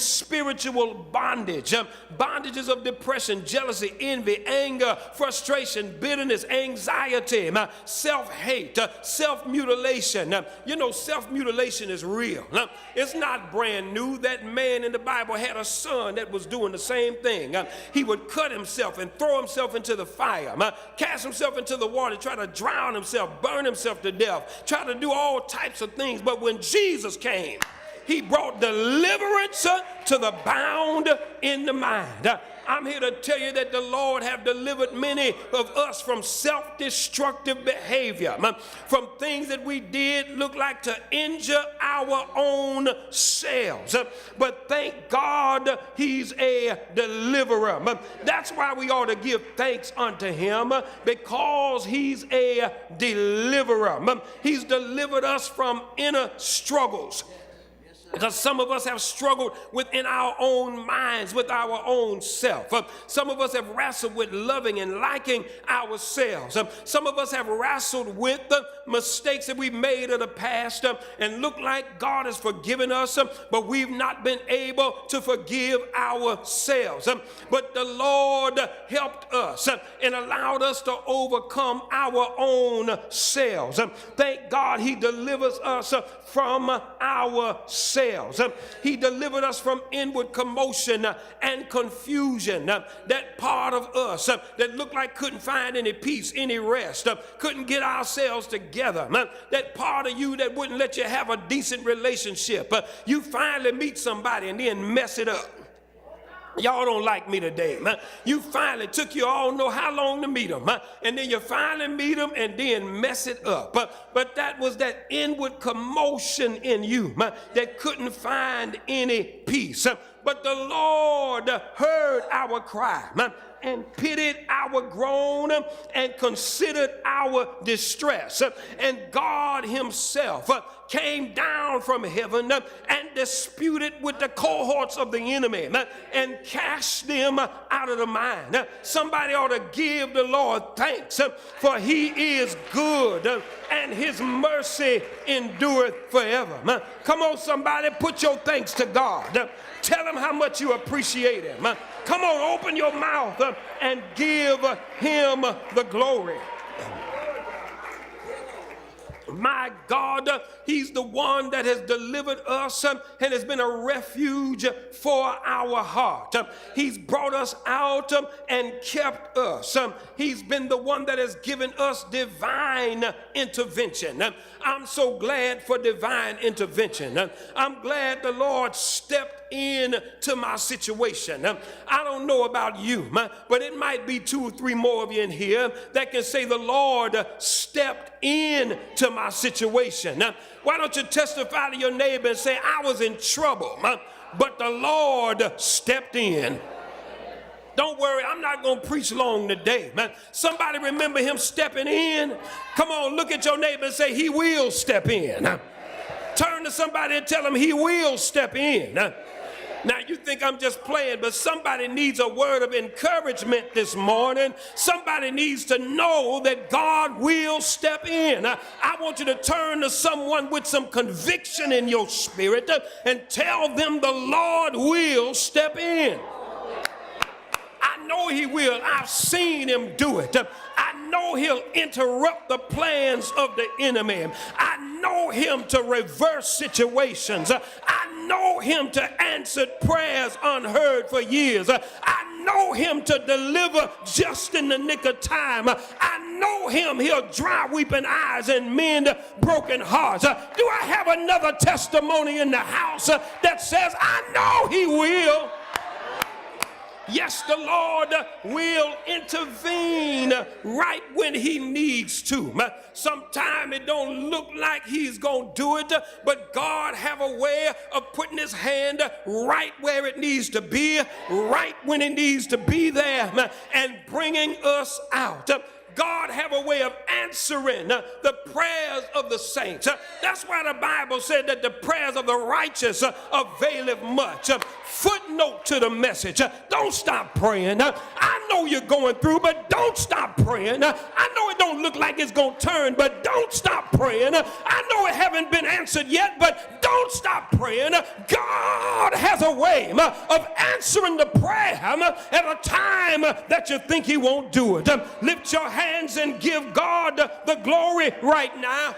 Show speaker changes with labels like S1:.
S1: spiritual bondage, bondages of depression, jealousy, envy, anger, frustration, bitterness, anxiety, self-hate, self-mutilation. You know, self-mutilation is real. It's not brand new. That man in the Bible had a son that was doing the same thing. He would cut himself and throw himself into the fire, cast himself into the water, try to drown himself, burn himself to death, try to do all types of things. But when Jesus came, he brought deliverance to the bound in the mind. I'm here to tell you that the Lord have delivered many of us from self-destructive behavior, from things that we did look like to injure our own selves. But thank God he's a deliverer. That's why we ought to give thanks unto him, because he's a deliverer. He's delivered us from inner struggles. Because some of us have struggled within our own minds, with our own self. Some of us have wrestled with loving and liking ourselves. Some of us have wrestled with the mistakes that we've made of the past and look like God has forgiven us, but we've not been able to forgive ourselves. But the Lord helped us and allowed us to overcome our own selves. Thank God he delivers us from ourselves. He delivered us from inward commotion and confusion. That part of us that looked like couldn't find any peace, any rest, couldn't get ourselves together. That part of you that wouldn't let you have a decent relationship. You finally meet somebody and then mess it up. Y'all don't like me today, man. You finally took you all know how long to meet them, and then you finally meet them and then mess it up. But that was that inward commotion in you, man, that couldn't find any peace. But the Lord heard our cry, man, and pitied our groan and considered our distress. And God himself came down from heaven and disputed with the cohorts of the enemy and cast them out of the mind. Somebody ought to give the Lord thanks, for he is good and his mercy endureth forever. Come on, somebody, put your thanks to God. Tell him how much you appreciate him. Come on, open your mouth and give him the glory. My God, he's the one that has delivered us and has been a refuge for our heart. He's brought us out and kept us. He's been the one that has given us divine intervention. I'm so glad for divine intervention. I'm glad the Lord stepped in to my situation. I don't know about you, but it might be 2 or 3 more of you in here that can say the Lord stepped in to my situation. Why don't you testify to your neighbor and say, I was in trouble, but the Lord stepped in. Don't worry, I'm not going to preach long today, man. Somebody remember him stepping in? Come on, look at your neighbor and say, he will step in. Turn to somebody and tell him he will step in. Now, you think I'm just playing, but somebody needs a word of encouragement this morning. Somebody needs to know that God will step in. I want you to turn to someone with some conviction in your spirit and tell them the Lord will step in. I know he will. I've seen him do it. I know he'll interrupt the plans of the enemy. I know him to reverse situations. I know him to answer prayers unheard for years. I know him to deliver just in the nick of time. I know him, he'll dry weeping eyes and mend broken hearts. Do I have another testimony in the house that says, I know he will? Yes, the Lord will intervene right when he needs to. Sometimes it don't look like he's going to do it, but God have a way of putting his hand right where it needs to be, right when it needs to be there, and bringing us out. God have a way of answering the prayers of the saints. That's why the Bible said that the prayers of the righteous availeth much. Footnote to the message. Don't stop praying. I know know you're going through, but don't stop praying. I know it don't look like it's going to turn, but don't stop praying. I know it haven't been answered yet, but don't stop praying. God has a way of answering the prayer at a time that you think he won't do it. Lift your hands and give God the glory right now.